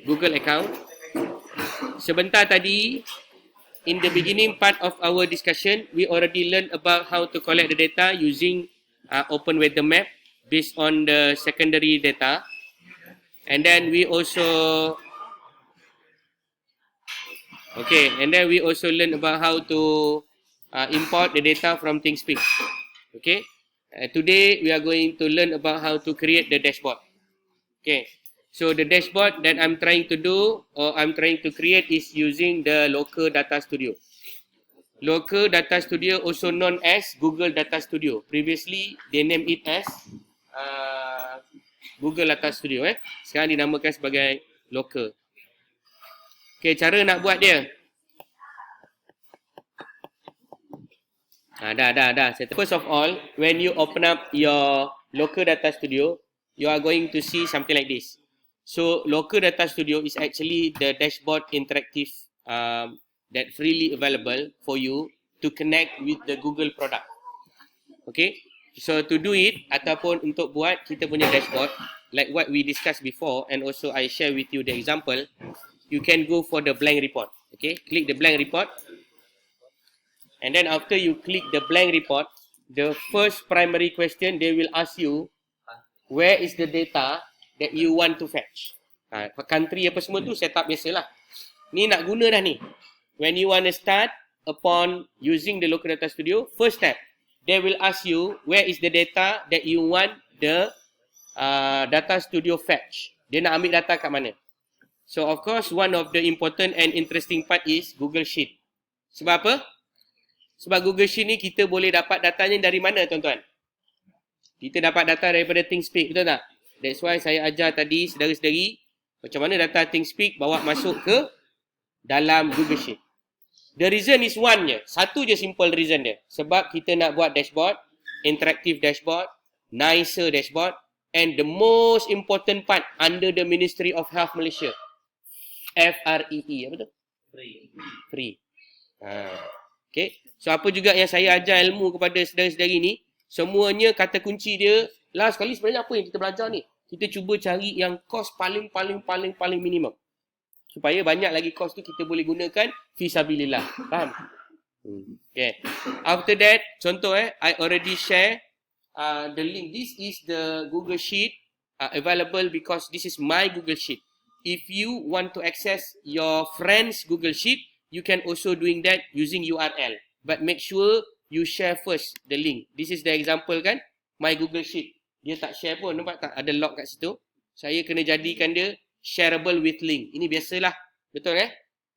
Google account. Sebentar tadi, in the beginning part of our discussion, we already learned about how to collect the data using Open Weather Map based on the secondary data. And then we also learn about how to import the data from ThinkSpeak. Okay. Today we are going to learn about how to create the dashboard. Okay. So the dashboard that I'm trying to do or I'm trying to create is using the Local Data Studio. Local Data Studio, also known as Google Data Studio. Previously they named it as Google Data Studio. Sekarang dinamakan sebagai Local. Okay, cara nak buat dia. Dah. First of all, when you open up your Local Data Studio, you are going to see something like this. So, Local Data Studio is actually the dashboard interactive that freely available for you to connect with the Google product. Okay, so to do it ataupun untuk buat kita punya dashboard, like what we discussed before, and also I share with you the example. You can go for the blank report. Okay, click the blank report. And then after you click the blank report, the first primary question they will ask you, where is the data that you want to fetch? Country apa semua tu setup biasalah. Ni nak guna dah ni. When you want to start upon using the Local Data Studio, first step, they will ask you where is the data that you want the Data Studio fetch. Dia nak ambil data kat mana? So of course, one of the important and interesting part is Google Sheet. Sebab apa? Sebab Google Sheet ni kita boleh dapat datanya dari mana, tuan-tuan? Kita dapat data daripada ThinkSpeak, betul tak? That's why saya ajar tadi, saudara-saudari, macam mana data ThinkSpeak bawa masuk ke dalam Google Sheet. The reason is one je. Satu je simple reason dia. Sebab kita nak buat dashboard, interactive dashboard, nicer dashboard, and the most important part under the Ministry of Health Malaysia. FREE, apa tu? Free. Okay. So apa juga yang saya ajar ilmu kepada saudara-saudari ni, semuanya kata kunci dia, last sekali sebenarnya apa yang kita belajar ni? Kita cuba cari yang cost paling minimum. Supaya banyak lagi cost tu kita boleh gunakan fisabilillah. Faham? Okay. After that, contoh I already share the link. This is the Google Sheet available because this is my Google Sheet. If you want to access your friend's Google Sheet, you can also doing that using URL. But make sure you share first the link. This is the example kan, my Google Sheet. Dia tak share pun, nampak tak? Ada lock kat situ. Saya kena jadikan dia shareable with link. Ini biasalah. Betul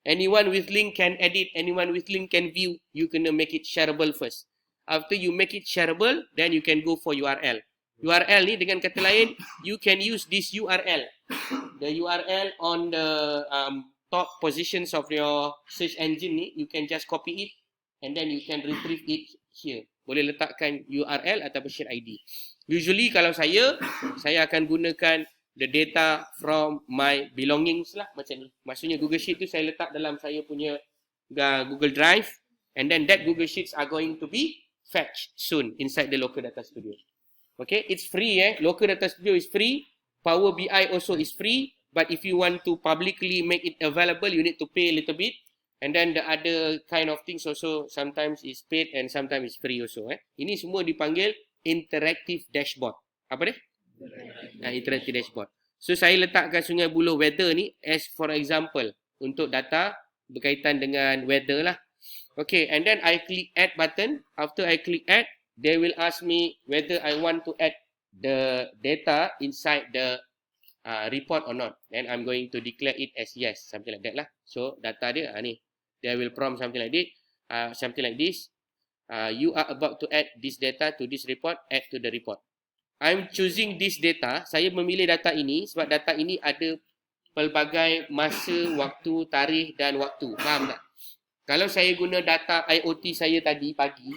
Anyone with link can edit, anyone with link can view. You kena make it shareable first. After you make it shareable, then you can go for URL. URL ni dengan kata lain, you can use this URL. The URL on the top positions of your search engine ni, you can just copy it and then you can retrieve it here. Boleh letakkan URL ataupun sheet ID. Usually kalau saya akan gunakan the data from my belongings lah macam ni. Maksudnya Google Sheet tu saya letak dalam saya punya Google Drive, and then that Google Sheets are going to be fetched soon inside the Local Data Studio. Okay, it's free Local Data Studio is free. Power BI also is free, but if you want to publicly make it available, you need to pay a little bit. And then the other kind of things also sometimes is paid and sometimes is free also. Ini semua dipanggil interactive dashboard. Apa dia? Interactive dashboard. So saya letakkan Sungai Buloh weather ni as for example untuk data berkaitan dengan weather lah. Okay, and then I click add button. After I click add, they will ask me whether I want to add the data inside the report or not. Then I'm going to declare it as yes, something like that lah. So data dia ni, they will prompt something like this. You are about to add this data to this report. Add to the report. I'm choosing this data. Saya memilih data ini sebab data ini ada pelbagai masa, waktu, tarikh dan waktu. Faham tak? Kalau saya guna data IoT saya tadi pagi,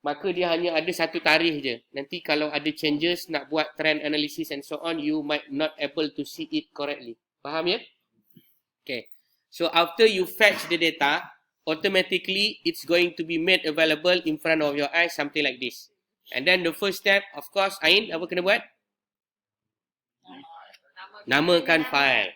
maka dia hanya ada satu tarikh je. Nanti kalau ada changes, nak buat trend analysis and so on, you might not able to see it correctly. Faham ya? Okay. So after you fetch the data, automatically it's going to be made available in front of your eyes, something like this. And then the first step, of course, Ain, apa kena buat? namakan file.